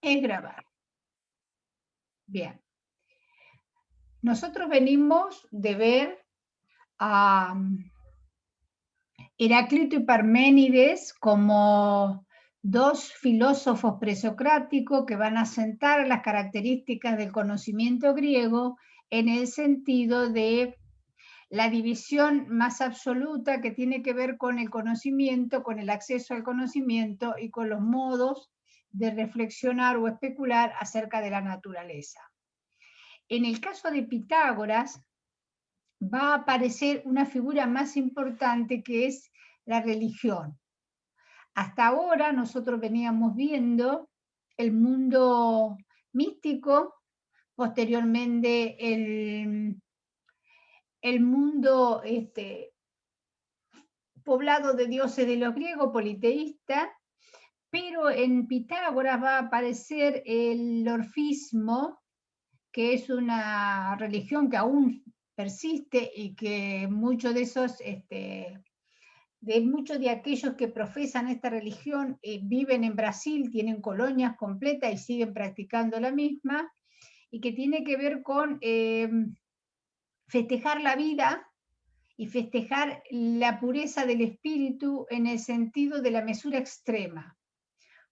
es grabar. Bien. Nosotros venimos de ver a Heráclito y Parménides como dos filósofos presocráticos que van a sentar las características del conocimiento griego en el sentido de la división más absoluta que tiene que ver con el conocimiento, con el acceso al conocimiento y con los modos de reflexionar o especular acerca de la naturaleza. En el caso de Pitágoras, va a aparecer una figura más importante que es la religión. Hasta ahora nosotros veníamos viendo el mundo místico, posteriormente el mundo poblado de dioses de los griegos, politeísta, pero en Pitágoras va a aparecer el orfismo, que es una religión que aún persiste y que muchos de esos, muchos de aquellos que profesan esta religión viven en Brasil, tienen colonias completas y siguen practicando la misma, y que tiene que ver con festejar la vida y festejar la pureza del espíritu en el sentido de la mesura extrema.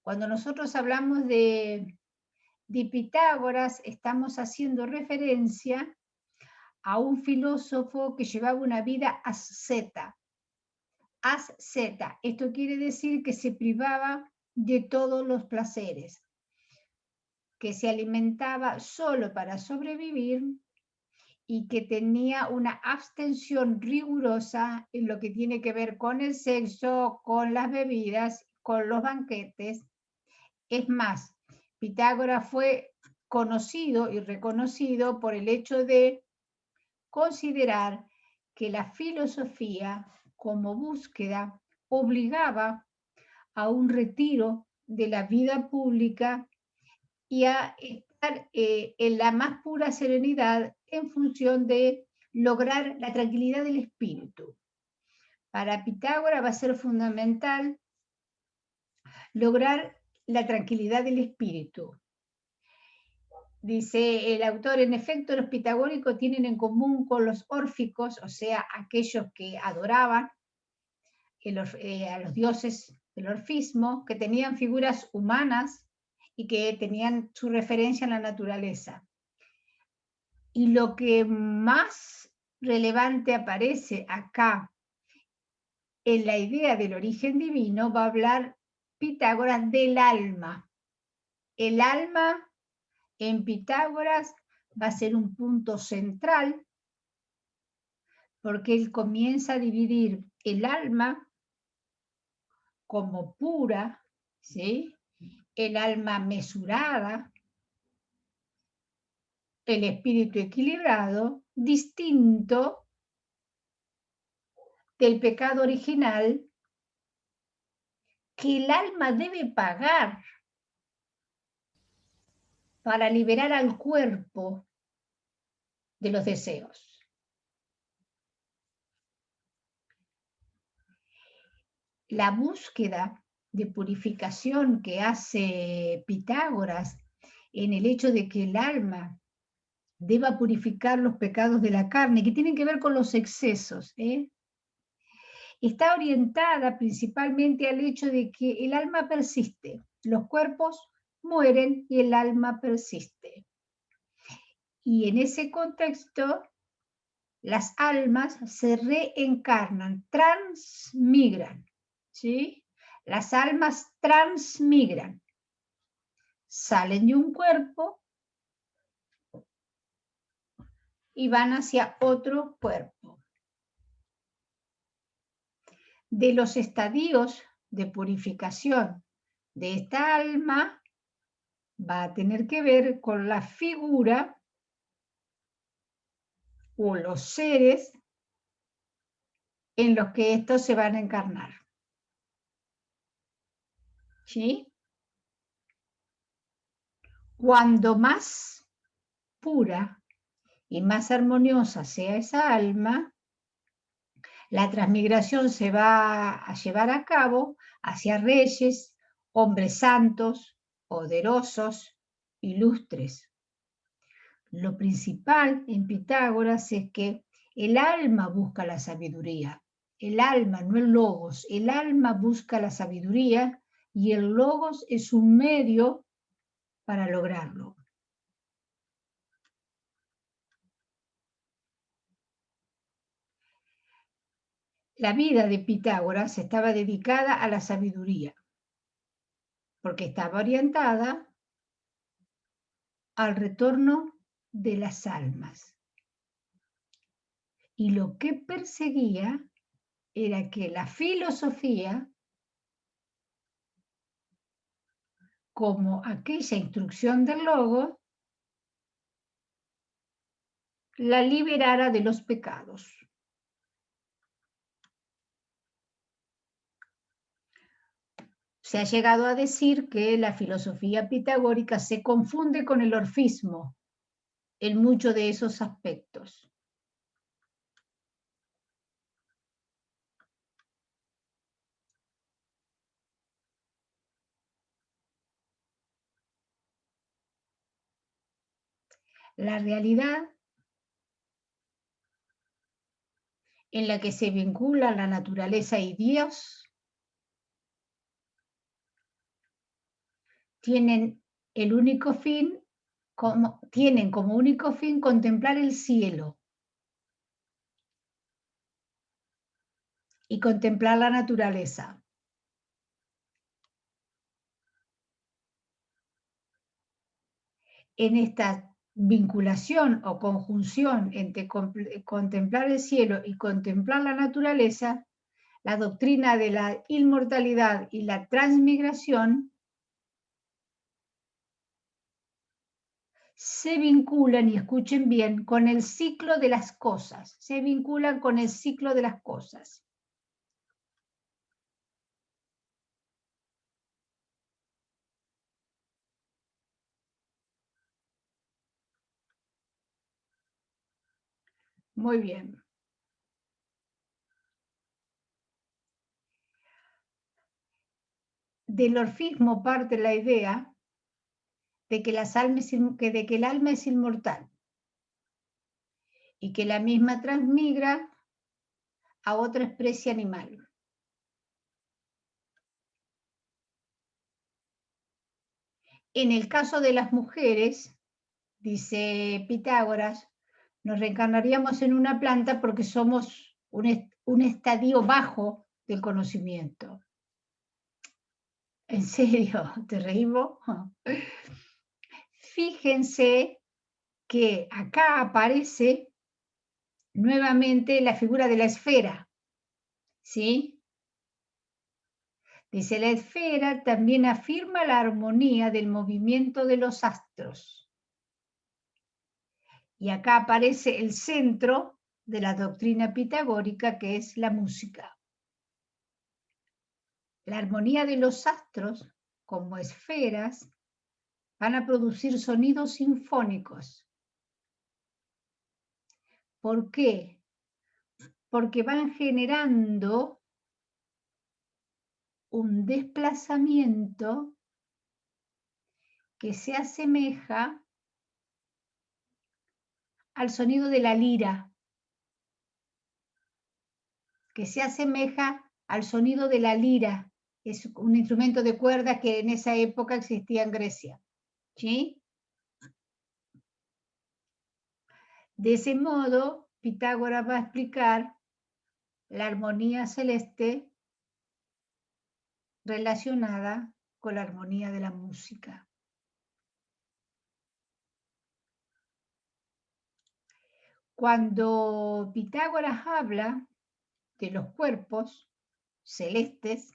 Cuando nosotros hablamos de Pitágoras, estamos haciendo referencia a un filósofo que llevaba una vida asceta. Asceta, esto quiere decir que se privaba de todos los placeres, que se alimentaba solo para sobrevivir y que tenía una abstención rigurosa en lo que tiene que ver con el sexo, con las bebidas, con los banquetes. Es más, Pitágoras fue conocido y reconocido por el hecho de considerar que la filosofía como búsqueda obligaba a un retiro de la vida pública y a estar en la más pura serenidad en función de lograr la tranquilidad del espíritu. Para Pitágoras va a ser fundamental lograr la tranquilidad del espíritu. Dice el autor, en efecto, los pitagóricos tienen en común con los órficos, o sea, aquellos que adoraban a los dioses del orfismo, que tenían figuras humanas y que tenían su referencia en la naturaleza. Y lo que más relevante aparece acá en la idea del origen divino, va a hablar Pitágoras del alma. El alma en Pitágoras va a ser un punto central porque él comienza a dividir el alma como pura, ¿sí? El alma mesurada, el espíritu equilibrado, distinto del pecado original que el alma debe pagar para liberar al cuerpo de los deseos. La búsqueda de purificación que hace Pitágoras en el hecho de que el alma deba purificar los pecados de la carne, que tienen que ver con los excesos, está orientada principalmente al hecho de que el alma persiste, los cuerpos mueren y el alma persiste. Y en ese contexto, las almas se reencarnan, transmigran, ¿sí? Las almas transmigran, salen de un cuerpo y van hacia otro cuerpo. De los estadios de purificación de esta alma va a tener que ver con la figura o los seres en los que estos se van a encarnar. ¿Sí? Cuando más pura y más armoniosa sea esa alma, la transmigración se va a llevar a cabo hacia reyes, hombres santos, poderosos, ilustres. Lo principal en Pitágoras es que el alma busca la sabiduría. El alma, no el logos. El alma busca la sabiduría y el logos es un medio para lograrlo. La vida de Pitágoras estaba dedicada a la sabiduría, porque estaba orientada al retorno de las almas. Y lo que perseguía era que la filosofía, como aquella instrucción del logo, la liberara de los pecados. Se ha llegado a decir que la filosofía pitagórica se confunde con el orfismo en muchos de esos aspectos. La realidad en la que se vincula la naturaleza y Dios tienen como único fin contemplar el cielo y contemplar la naturaleza. En esta vinculación o conjunción entre contemplar el cielo y contemplar la naturaleza, la doctrina de la inmortalidad y la transmigración se vinculan, y escuchen bien, con el ciclo de las cosas. Se vinculan con el ciclo de las cosas. Muy bien. Del orfismo parte la idea de que el alma es inmortal y que la misma transmigra a otra especie animal. En el caso de las mujeres, dice Pitágoras, nos reencarnaríamos en una planta porque somos un estadio bajo del conocimiento. ¿En serio? ¿Te reímos? Fíjense que acá aparece nuevamente la figura de la esfera, ¿sí? Dice, la esfera también afirma la armonía del movimiento de los astros. Y acá aparece el centro de la doctrina pitagórica, que es la música. La armonía de los astros, como esferas, van a producir sonidos sinfónicos. ¿Por qué? Porque van generando un desplazamiento que se asemeja al sonido de la lira, que se asemeja al sonido de la lira, que es un instrumento de cuerdas que en esa época existía en Grecia. ¿Sí? De ese modo, Pitágoras va a explicar la armonía celeste relacionada con la armonía de la música. Cuando Pitágoras habla de los cuerpos celestes,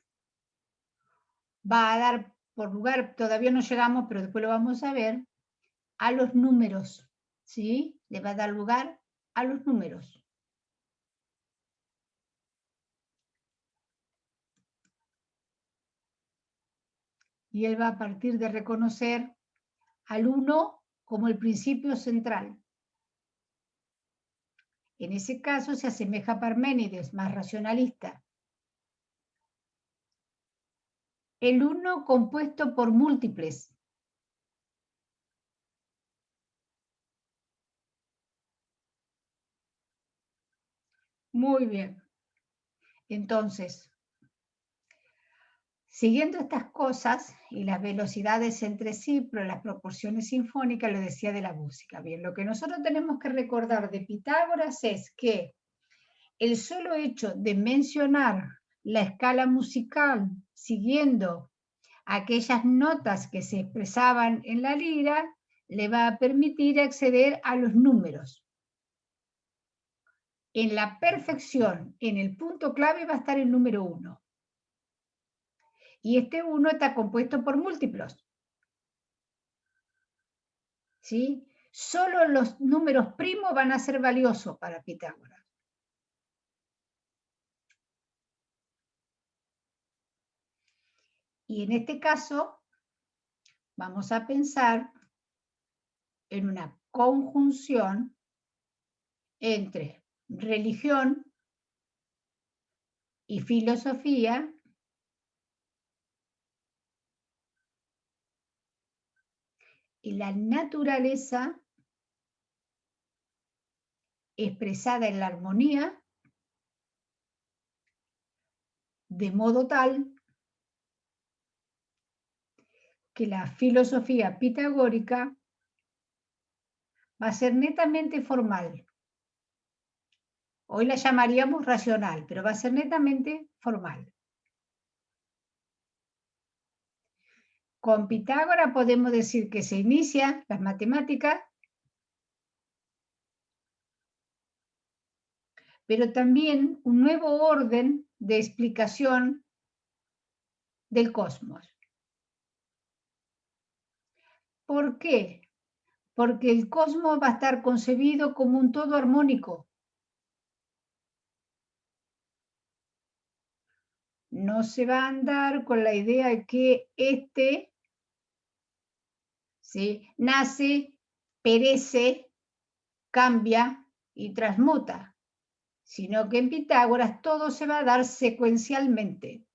va a dar por lugar, todavía no llegamos, pero después lo vamos a ver, a los números, ¿sí? Le va a dar lugar a los números. Y él va a partir de reconocer al uno como el principio central. En ese caso se asemeja a Parménides, más racionalista. El uno compuesto por múltiples, Muy bien. Entonces, siguiendo estas cosas y las velocidades entre sí, pero las proporciones sinfónicas, lo decía de la música. Bien, lo que nosotros tenemos que recordar de Pitágoras es que el solo hecho de mencionar la escala musical siguiendo aquellas notas que se expresaban en la lira le va a permitir acceder a los números. En la perfección, en el punto clave va a estar el número 1. Y este 1 está compuesto por múltiplos. ¿Sí? Solo los números primos van a ser valiosos para Pitágoras. Y en este caso, vamos a pensar en una conjunción entre religión y filosofía y la naturaleza expresada en la armonía, de modo tal que la filosofía pitagórica va a ser netamente formal. Hoy la llamaríamos racional, pero va a ser netamente formal. Con Pitágoras podemos decir que se inicia las matemáticas, pero también un nuevo orden de explicación del cosmos. ¿Por qué? Porque el cosmos va a estar concebido como un todo armónico. No se va a andar con la idea de que ¿sí? Nace, perece, cambia y transmuta, sino que en Pitágoras todo se va a dar secuencialmente.